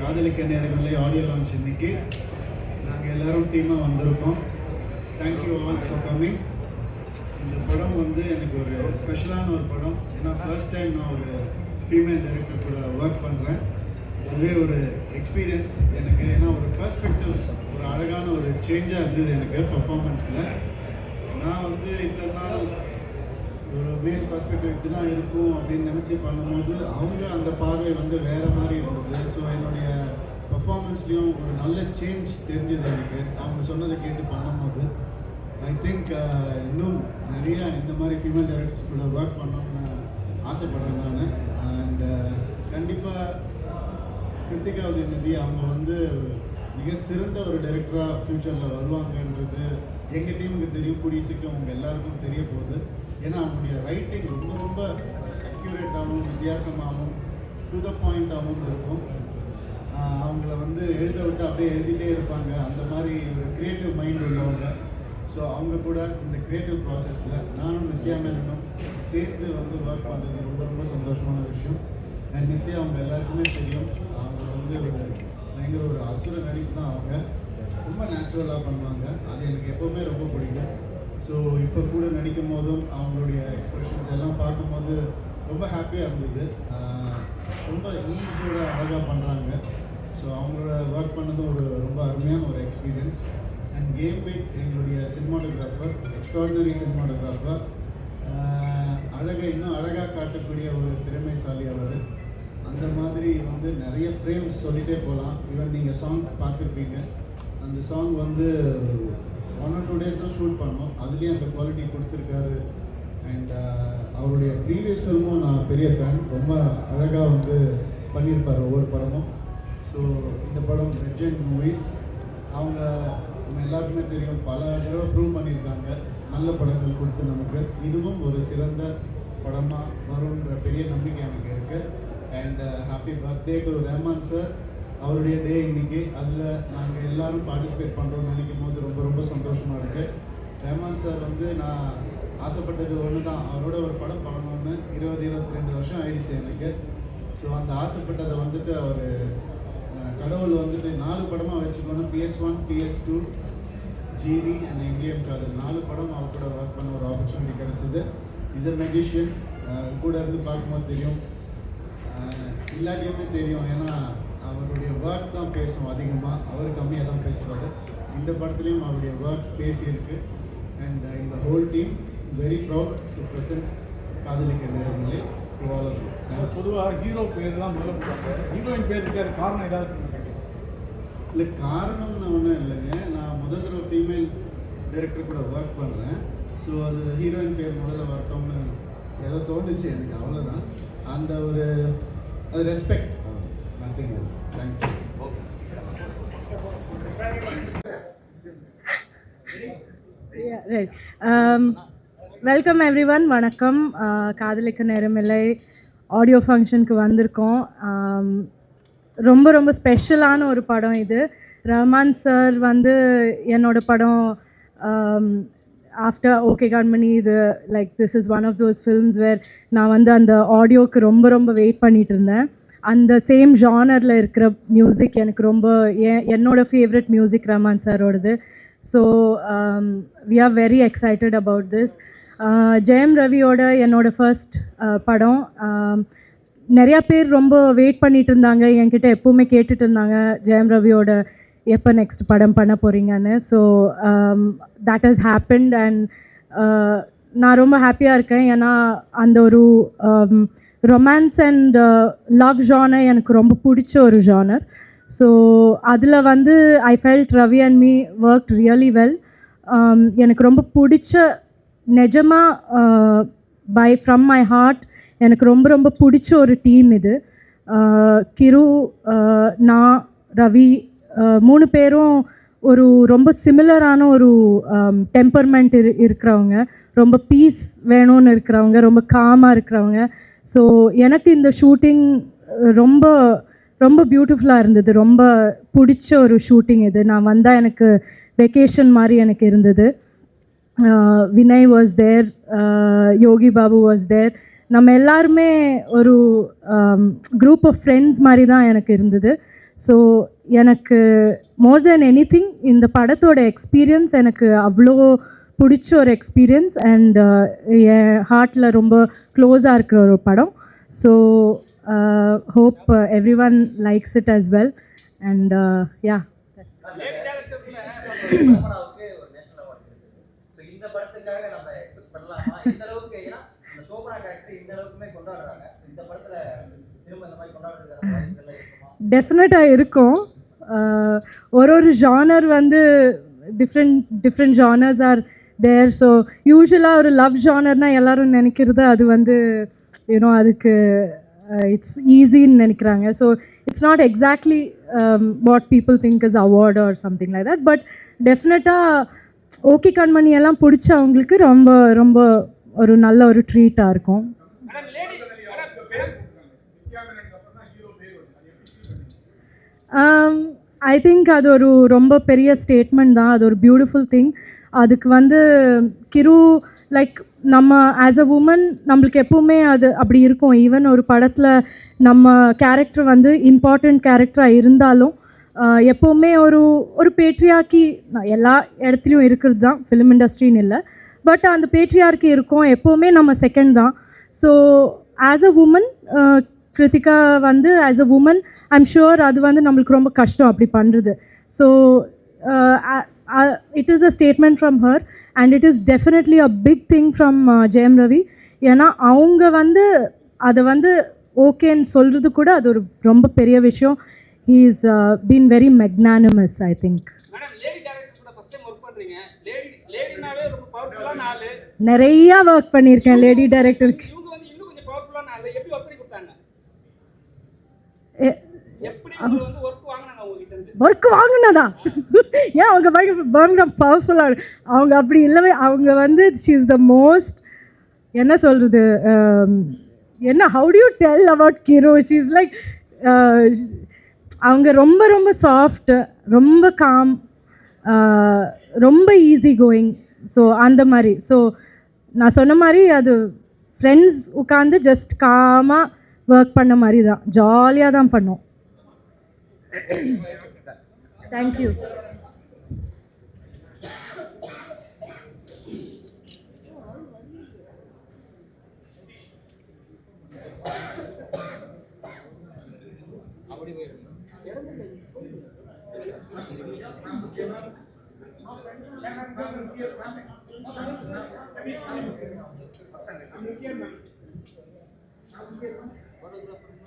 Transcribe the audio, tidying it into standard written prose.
காதலிக்க நேரங்களிலே audio launch இன்னைக்கு நாங்கள் எல்லோரும் டீமாக வந்திருக்கோம். Thank you all for coming. இந்த படம் வந்து எனக்கு ஒரு ஸ்பெஷலான ஒரு படம். ஏன்னா ஃபர்ஸ்ட் டைம் நான் ஒரு ஃபீமேல் டைரக்டர் கூட ஒர்க் பண்ணுறேன். அதுவே ஒரு எக்ஸ்பீரியன்ஸ் எனக்கு. ஏன்னா ஒரு பர்ஸ்பெக்டிவ், ஒரு அழகான ஒரு சேஞ்சாக இருந்தது எனக்கு பர்ஃபார்மன்ஸில். நான் வந்து இத்தனை நாள் ஒரு மேல் பர்ஸ்பெக்டிவ் இப்படி தான் இருக்கும் அப்படின்னு நினச்சி பண்ணும்போது அவங்க அந்த பார்வை வந்து வேறு மாதிரி இருந்தது. ஸோ என்னுடைய பர்ஃபார்மன்ஸ்லேயும் ஒரு நல்ல சேஞ்ச் தெரிஞ்சது எனக்கு அவங்க சொன்னதை கேட்டு பண்ணும்போது. ஐ திங்க் இன்னும் நிறையா இந்த மாதிரி ஃபீமேல் டைரக்டர்ஸ் கூட ஒர்க் பண்ணணும்னு ஆசைப்படுறேன் நான். அண்ட் கண்டிப்பாக கிருத்திகா உதயநிதி அவங்க வந்து மிக சிறந்த ஒரு டைரக்டராக ஃப்யூச்சரில் வருவாங்கன்றது எங்கள் டீமுக்கு தெரியும். கூடிய சீக்கிரம் அவங்க எல்லாருக்கும் தெரிய போகுது. ஏன்னா அவங்களுடைய ரைட்டிங் ரொம்ப ரொம்ப அக்யூரேட்டாகவும் வித்தியாசமாகவும் டு த பாயிண்டாகவும் இருக்கும். அவங்கள வந்து எழுத விட்டு அப்படியே எழுதிட்டே இருப்பாங்க. அந்த மாதிரி ஒரு க்ரியேட்டிவ் மைண்ட் உள்ளவங்க. ஸோ அவங்க கூட இந்த க்ரியேட்டிவ் ப்ராசஸில் நானும் நித்யா மேனும் சேர்ந்து வந்து ஒர்க் பண்ணுறது ரொம்ப ரொம்ப சந்தோஷமான விஷயம். அண்ட் நித்யா அவங்க எல்லாருக்குமே தெரியும், அவங்க வந்து ஒரு பயங்கர ஒரு அசுர நடிப்பு தான். அவங்க ரொம்ப நேச்சுரலாக பண்ணுவாங்க. அது எனக்கு எப்போவுமே ரொம்ப பிடிக்கும். ஸோ இப்போ கூட நடிக்கும் போதும் அவங்களுடைய எக்ஸ்பிரஷன்ஸ் எல்லாம் பார்க்கும்போது ரொம்ப ஹாப்பியாக இருந்தது. ரொம்ப ஈஸியோட அழகாக பண்ணுறாங்க. ஸோ அவங்களோட ஒர்க் பண்ணதும் ஒரு ரொம்ப அருமையான ஒரு எக்ஸ்பீரியன்ஸ். அண்ட் கேம் வெயிட் எங்களுடைய சினிமாட்டோகிராஃபர், எக்ஸ்ட்ராடினரி சினிமாட்டோகிராஃபர், அழகை இன்னும் அழகாக காட்டக்கூடிய ஒரு திறமைசாலி அவர். அந்த மாதிரி வந்து நிறைய ஃப்ரேம்ஸ் சொல்லிகிட்டே போகலாம். ஈவன் நீங்கள் சாங் பார்த்துருப்பீங்க. அந்த சாங் வந்து 1 or 2 days தான் ஷூட் பண்ணோம். அதுலேயும் அந்த குவாலிட்டி கொடுத்துருக்காரு. அண்ட் அவருடைய ப்ரீவியஸ் ஃபில்மும் நான் பெரிய ஃபேன். ரொம்ப அழகாக வந்து பண்ணியிருப்பார் ஒவ்வொரு படமும். ஸோ இந்த படம் ரெஜெண்ட் மூவிஸ். அவங்க நம்ம எல்லாருக்குமே தெரியும், பல தடவை ப்ரூவ் பண்ணியிருக்காங்க நல்ல படங்கள் கொடுத்து நமக்கு. இதுவும் ஒரு சிறந்த படமாக வரும்ன்ற பெரிய நம்பிக்கை எனக்கு இருக்குது. And happy birthday to Rahman sir. அவருடைய டே இன்னைக்கு. அதில் நாங்கள் எல்லோரும் பார்ட்டிசிபேட் பண்ணுறோம்னு நினைக்கும் போது ரொம்ப ரொம்ப சந்தோஷமாக இருக்குது. ரஹ்மான் சார் வந்து நான் ஆசைப்பட்டது ஒன்று தான், அவரோட ஒரு படம் பண்ணணும்னு. 20-22 வருஷம் ஆயிடுச்சு எனக்கு. ஸோ அந்த ஆசைப்பட்டதை வந்துட்டு அவர் கடவுள் வந்துட்டு 4 படமாக வச்சுக்கணும். PS1, PS2, GD and Indian காதல் 4 படம் அவர் கூட ஒர்க் பண்ண ஒரு ஆப்பர்ச்சுனிட்டி கிடைச்சிது. Is a magician. கூட இருந்து பார்க்கும்போது தெரியும், இல்லாட்டியுமே தெரியும். ஏன்னா அவருடைய ஒர்க் தான் பேசும் அதிகமாக, அவர் கம்மியாக தான் பேசுவார். இந்த படத்துலேயும் அவருடைய ஒர்க் பேசியிருக்கு. அண்ட் இந்த whole team very proud to present காதலிக்க நேரங்களே டு ஆல் ஆஃப் யூ. பொதுவாக ஹீரோ பேர் தான் முதல்ல போட்டாங்க, ஹீரோயின் பேர் இருக்காரு. காரணம் ஏதாவது இல்லை, காரணம்னு ஒன்றும் இல்லைங்க. நான் முதல் தடவை ஃபீமேல் டைரக்டர் கூட ஒர்க் பண்ணுறேன். ஸோ அது ஹீரோயின் பேர் முதல்ல வரட்டும்னு ஏதோ தோணுச்சு எனக்கு, அவ்வளோதான். அந்த ஒரு அது respect, nothing else. Thank you. Welcome everyone. வணக்கம். காதலிக்க நேரமில்லை ஆடியோ ஃபங்க்ஷனுக்கு வந்திருக்கோம். ரொம்ப ரொம்ப ஸ்பெஷலான ஒரு படம் இது. ரஹ்மான் சார் வந்து என்னோட படம் ஆஃப்டர் ஓகே கண்மணி, இது like this is one of those films where நான் வந்து அந்த ஆடியோவுக்கு ரொம்ப ரொம்ப வெயிட் பண்ணிகிட்டு இருந்தேன். அந்த சேம் ஜானரில் இருக்கிற மியூசிக் எனக்கு ரொம்ப என்னோட ஃபேவரட் மியூசிக் ரஹ்மான் சாரோடது. So we are very excited about this. Jayam ரவியோட என்னோடய ஃபர்ஸ்ட் படம். நிறையா பேர் ரொம்ப வெயிட் பண்ணிகிட்டு இருந்தாங்க, என்கிட்ட எப்போவுமே கேட்டுட்டு இருந்தாங்க ஜெயம் ரவியோட எப்போ நெக்ஸ்ட் படம் பண்ண போகிறீங்கன்னு. So that has happened. And நான் ரொம்ப ஹாப்பியாக இருக்கேன். ஏன்னா அந்த ஒரு ரொமான்ஸ் அண்ட் லவ் ஜானர் எனக்கு ரொம்ப பிடிச்ச ஒரு ஜானர். ஸோ அதில் வந்து I felt Ravi and me work really well. எனக்கு ரொம்ப பிடிச்ச, நிஜமாக ஃப்ரம் மை ஹார்ட் எனக்கு ரொம்ப ரொம்ப பிடிச்ச ஒரு டீம் இது. கிரு, நான், ரவி 3 பேரும் ஒரு ரொம்ப சிமிலரான ஒரு டெம்பர்மெண்ட் இருக்கிறவங்க, ரொம்ப பீஸ் வேணும்னு இருக்கிறவங்க, ரொம்ப காமாக இருக்கிறவங்க. ஸோ எனக்கு இந்த ஷூட்டிங் ரொம்ப ரொம்ப பியூட்டிஃபுல்லாக இருந்தது. ரொம்ப பிடிச்ச ஒரு ஷூட்டிங் இது. நான் வந்தால் எனக்கு வெக்கேஷன் மாதிரி எனக்கு இருந்தது. Vinay was there, Yogi Babu was there. நம்ம எல்லாருமே ஒரு குரூப் ஆஃப் ஃப்ரெண்ட்ஸ் மாதிரி தான் எனக்கு இருந்தது. ஸோ எனக்கு மோர் தென் எனி திங் இந்த படத்தோட எக்ஸ்பீரியன்ஸ் எனக்கு அவ்வளோ பிடிச்ச ஒரு எக்ஸ்பீரியன்ஸ் அண்ட் என் ஹார்ட்டில் ரொம்ப க்ளோஸாக இருக்கிற ஒரு படம். So hope everyone likes it as well and yeah. இந்த படத்துக்காக நம்ம எக்ஸ்பெக்ட் பண்ணலாமா? இந்த அளவுக்கு ஏன்னா இந்த சோபனா கேரக்டர் இந்த அளவுக்குமே கொண்டாடுறாங்க. இந்த படத்துல திரும்ப இந்த மாதிரி கொண்டாடுறதுக்கான வாய்ப்புகள் இருக்குமா? டெஃபினட்டாக இருக்கும். ஒரு ஜானர் வந்து different genres are there. So யூஸ்வலாக ஒரு லவ் ஜானர்னால் எல்லோரும் நினைக்கிறது அது வந்து யூனோ அதுக்கு இட்ஸ் ஈஸின்னு நினைக்கிறாங்க. So it's not exactly what people think is award or something like that. But டெஃபினட்டாக ஓகே கண்மணி எல்லாம் பிடிச்சவங்களுக்கு ரொம்ப ரொம்ப ஒரு நல்ல ஒரு ட்ரீட்டாக இருக்கும். ஐ திங்க் அது ஒரு ரொம்ப பெரிய ஸ்டேட்மெண்ட் தான். அது ஒரு பியூட்டிஃபுல் திங். அதுக்கு வந்து கிரு லைக் நம்ம ஆஸ் அ உமன் நம்மளுக்கு எப்போவுமே அது அப்படி இருக்கும். ஈவன் ஒரு படத்தில் நம்ம கேரக்டர் வந்து இம்பார்ட்டண்ட் கேரக்டராக இருந்தாலும் எப்போவுமே ஒரு பேட்ரியார்க்கி எல்லா இடத்துலையும் இருக்கிறது தான், ஃபிலிம் இண்டஸ்ட்ரின்னு இல்லை. பட் அந்த பேட்ரியார்க்கி இருக்கும், எப்போவுமே நம்ம செகண்ட் தான். So as a woman Kiruthika வந்து as a woman I'm sure அது வந்து நம்மளுக்கு ரொம்ப கஷ்டம் அப்படி பண்ணுறது. So it is a statement from her and it is definitely a big thing from Jayam Ravi. ஏன்னா அவங்க வந்து அதை வந்து ஓகேன்னு சொல்கிறது கூட அது ஒரு ரொம்ப பெரிய விஷயம். he is been very magnanimous I think. நிறையா ஒர்க் பண்ணியிருக்கேன் லேடி டைரக்டருக்கு. ஒர்க் வாங்கினதா? ஏன் அவங்க பயங்கர பவர்ஃபுல்லாக அவங்க அப்படி இல்லவே. அவங்க வந்து ஷி இஸ் த மோஸ்ட் என்ன சொல்கிறது என்ன how to you tell about கிரு? ஷி இஸ் லைக் அவங்க ரொம்ப ரொம்ப சாஃப்ட், ரொம்ப காம், ரொம்ப ஈஸி கோயிங். ஸோ அந்த மாதிரி. ஸோ நான் சொன்ன மாதிரி அது ஃப்ரெண்ட்ஸ் உட்காந்து ஜஸ்ட் காமாக ஒர்க் பண்ண மாதிரி தான், ஜாலியாக தான் பண்ணோம். Thank you. Photographer